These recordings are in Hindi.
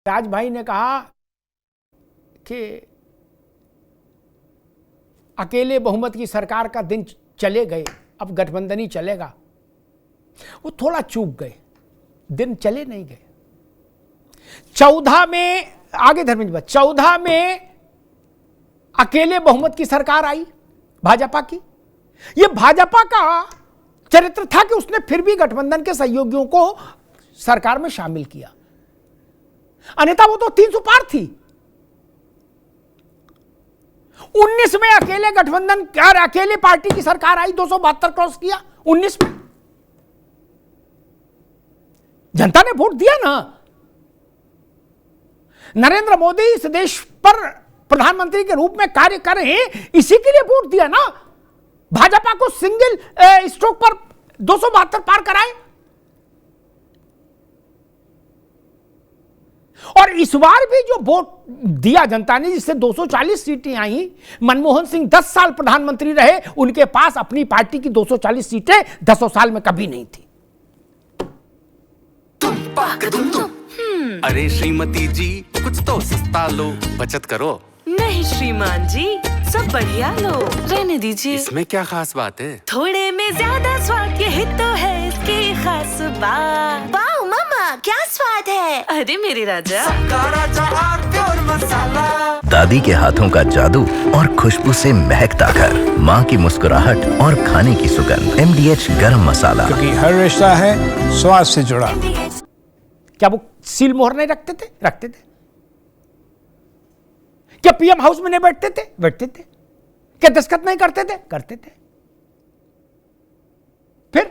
राज भाई ने कहा कि अकेले बहुमत की सरकार का दिन चले गए, अब गठबंधन ही चलेगा। वो थोड़ा चूक गए, दिन चले नहीं गए। 14 में आगे धर्मेंद्र, 14 में अकेले बहुमत की सरकार आई भाजपा की। यह भाजपा का चरित्र था कि उसने फिर भी गठबंधन के सहयोगियों को सरकार में शामिल किया, अन्यथा वो तो 300 पार थी। 19 में अकेले गठबंधन और अकेले पार्टी की सरकार आई, 272 क्रॉस किया 19 में। जनता ने वोट दिया ना। नरेंद्र मोदी इस देश पर प्रधानमंत्री के रूप में कार्य कर रहे हैं, इसी के लिए वोट दिया ना। भाजपा को सिंगल स्ट्रोक पर 272 पार कराए। और इस बार भी जो वोट दिया जनता ने, जिससे 240 सीटें आई, मनमोहन सिंह 10 साल प्रधानमंत्री रहे, उनके पास अपनी पार्टी की 240 सीटें 10 साल में कभी नहीं थी। अरे श्रीमती जी, कुछ तो सस्ता लो, बचत करो। नहीं श्रीमान जी, सब बढ़िया लो, रहने दीजिए। इसमें क्या खास बात है? थोड़े में ज्यादा स्वाद, यही तो है इसकी खास बात। वाह मामा, क्या स्वाद है। अरे मेरे राजा, प्योर मसाला। दादी के हाथों का जादू और खुशबू से महकता घर, माँ की मुस्कुराहट और खाने की सुगंध। MDH गरम मसाला, क्योंकि हर रिश्ता है स्वाद से जुड़ा। क्या वो सील मोहर नहीं रखते थे? रखते थे। क्या PM हाउस में नहीं बैठते थे? बैठते थे। क्या दस्तखत नहीं करते थे? करते थे। फिर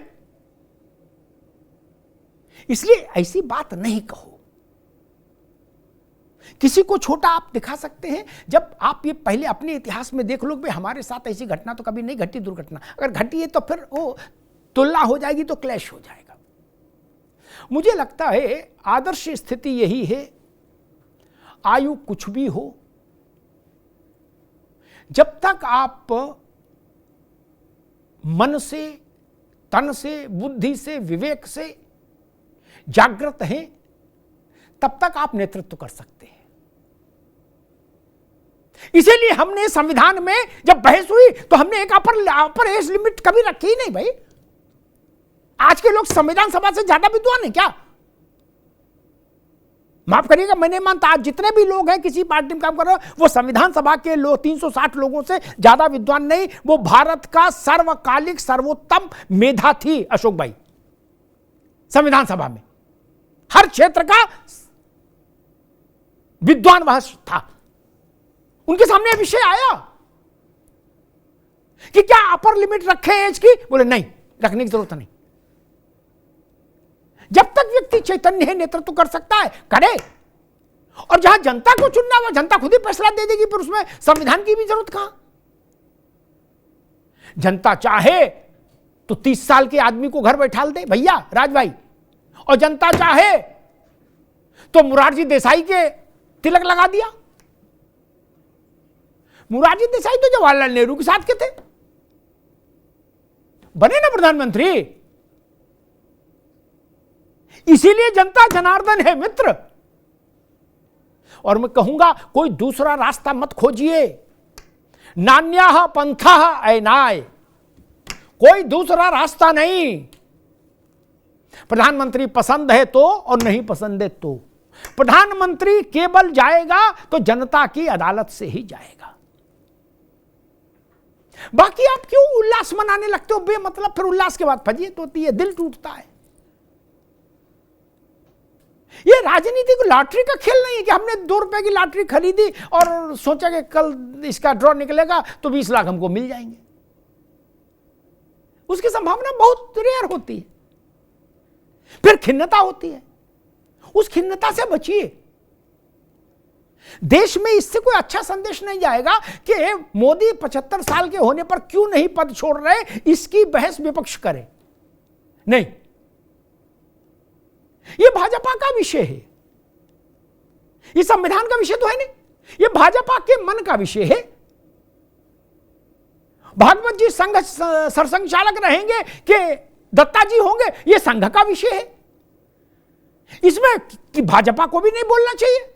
इसलिए ऐसी बात नहीं कहो। किसी को छोटा आप दिखा सकते हैं, जब आप ये पहले अपने इतिहास में देख लो, भाई हमारे साथ ऐसी घटना तो कभी नहीं घटी, दुर्घटना अगर घटी है तो फिर वो तुलना हो जाएगी, तो क्लैश हो जाएगा। मुझे लगता है आदर्श स्थिति यही है, आयु कुछ भी हो, जब तक आप मन से, तन से, बुद्धि से, विवेक से जागृत हैं, तब तक आप नेतृत्व कर सकते हैं। इसीलिए हमने संविधान में जब बहस हुई तो हमने एक अपर एज लिमिट कभी रखी ही नहीं। भाई आज के लोग संविधान सभा से ज्यादा विद्वान हैं क्या? माफ करिएगा, मैं नहीं मानता। आज जितने भी लोग हैं किसी पार्टी में काम कर रहे हो, वो संविधान सभा के लोग 360 लोगों से ज्यादा विद्वान नहीं। वो भारत का सर्वकालिक सर्वोत्तम मेधा थी अशोक भाई। संविधान सभा में हर क्षेत्र का विद्वान वह था। उनके सामने यह विषय आया कि क्या अपर लिमिट रखें एज की? बोले नहीं, रखने की जरूरत नहीं। जब तक व्यक्ति चैतन्य है, नेतृत्व कर सकता है, करे। और जहां जनता को चुनना, वह जनता खुद ही फैसला दे देगी, फिर उसमें संविधान की भी जरूरत कहां। जनता चाहे तो 30 साल के आदमी को घर बैठा दे भैया राज भाई, और जनता चाहे तो मुरारजी देसाई के तिलक लगा दिया। मुरारजी देसाई तो जवाहरलाल नेहरू के साथ के थे, बने ना प्रधानमंत्री। इसीलिए जनता जनार्दन है मित्र। और मैं कहूंगा, कोई दूसरा रास्ता मत खोजिए। नान्याह पंथः ऐनाय, कोई दूसरा रास्ता नहीं। प्रधानमंत्री पसंद है तो, और नहीं पसंद है तो। प्रधानमंत्री केवल जाएगा तो जनता की अदालत से ही जाएगा। बाकी आप क्यों उल्लास मनाने लगते हो बेमतलब? फिर उल्लास के बाद फजीयत होती है, दिल टूटता है। ये राजनीति को लॉटरी का खेल नहीं है कि हमने 2 रुपए की लॉटरी खरीदी और सोचा कि कल इसका ड्रॉ निकलेगा तो 20 लाख हमको मिल जाएंगे। उसकी संभावना बहुत रेयर होती है, फिर खिन्नता होती है। उस खिन्नता से बचिए। देश में इससे कोई अच्छा संदेश नहीं जाएगा कि मोदी 75 साल के होने पर क्यों नहीं पद छोड़ रहे, इसकी बहस विपक्ष करे। नहीं, यह भाजपा का विषय है, यह संविधान का विषय तो है नहीं, यह भाजपा के मन का विषय है। भागवत जी संघ सरसंघ चालक रहेंगे कि दत्ता जी होंगे, यह संघ का विषय है। इसमें कि भाजपा को भी नहीं बोलना चाहिए?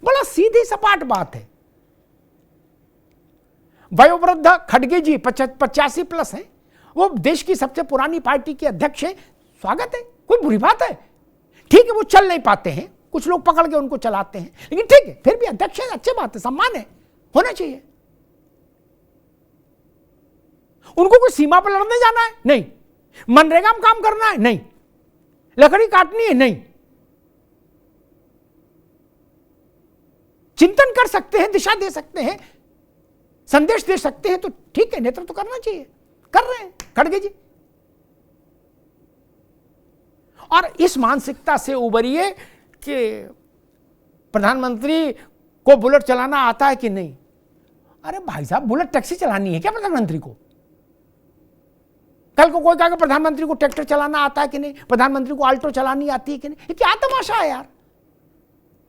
बड़ा सीधी सपाट बात है। वयोवृद्ध खड़गे जी 85 प्लस हैं, वो देश की सबसे पुरानी पार्टी के अध्यक्ष है, स्वागत है, कोई बुरी बात है। ठीक है, वो चल नहीं पाते हैं, कुछ लोग पकड़ के उनको चलाते हैं, लेकिन ठीक है, फिर भी अध्यक्ष है, अच्छी बात है, सम्मान है, होना चाहिए। उनको कोई सीमा पर लड़ने जाना है? नहीं। मनरेगा में काम करना है? नहीं। लकड़ी काटनी है? नहीं। चिंतन कर सकते हैं, दिशा दे सकते हैं, संदेश दे सकते हैं, तो ठीक है, नेतृत्व तो करना चाहिए, कर रहे हैं खड़गे जी। और इस मानसिकता से उबरिए कि प्रधानमंत्री को बुलेट चलाना आता है कि नहीं। अरे भाई साहब, बुलेट टैक्सी चलानी है क्या प्रधानमंत्री को? कल को कोई कहेगा प्रधानमंत्री को ट्रैक्टर चलाना आता है कि नहीं, प्रधानमंत्री को आल्टो चलानी आती है कि नहीं। ये क्या तमाशा है यार?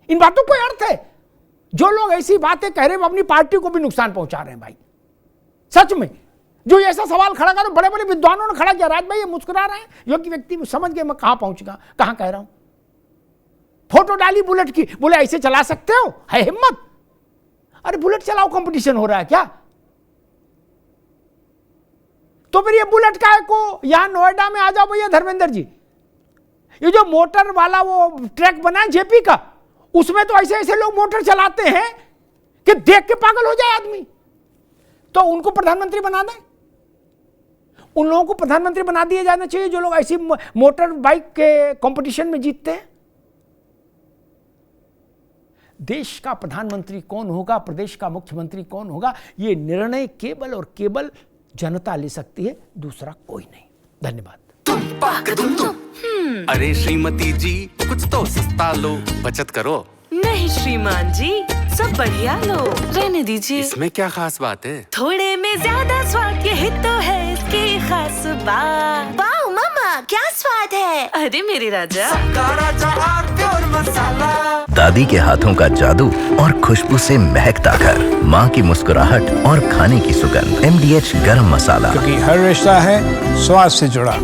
इन बातों को अर्थ है। जो लोग ऐसी बातें कह रहे हैं वो अपनी पार्टी को भी नुकसान पहुंचा रहे हैं भाई, सच में। जो ऐसा सवाल खड़ा करो, बड़े बड़े विद्वानों ने खड़ा किया, राज भाई ये मुस्कुरा रहे हैं, योग्य व्यक्ति समझ गए मैं कहां पहुंचूंगा, कहां कह रहा हूं। फोटो डाली बुलेट की, बोले ऐसे चला सकते हो, है हिम्मत? अरे बुलेट चलाओ, कंपटीशन हो रहा है क्या? तो फिर ये बुलेट का को यहां नोएडा में आ जाओ भैया धर्मेंद्र जी, ये जो मोटर वाला वो ट्रैक बना है जेपी का, उसमें तो ऐसे ऐसे लोग मोटर चलाते हैं कि देख के पागल हो जाए आदमी। तो उनको प्रधानमंत्री बना दें, उन लोगों को प्रधानमंत्री बना दिया जाना चाहिए जो लोग ऐसी मोटर बाइक के कंपटीशन में जीतते हैं। देश का प्रधानमंत्री कौन होगा, प्रदेश का मुख्यमंत्री कौन होगा, यह निर्णय केवल और केवल जनता ले सकती है, दूसरा कोई नहीं। धन्यवाद। अरे श्रीमती जी, कुछ तो सस्ता लो, बचत करो। नहीं श्रीमान जी, सब बढ़िया लो, रहने दीजिए। इसमें क्या खास बात है? थोड़े में ज्यादा स्वाद, यही तो है इसकी खास बात। वाह मामा, क्या स्वाद है। अरे मेरे राजा, दादी के हाथों का जादू और खुशबू से महकता घर, माँ की मुस्कुराहट और खाने की सुगंध। MDH गरम मसाला। क्योंकि हर रिश्ता है स्वाद से जुड़ा।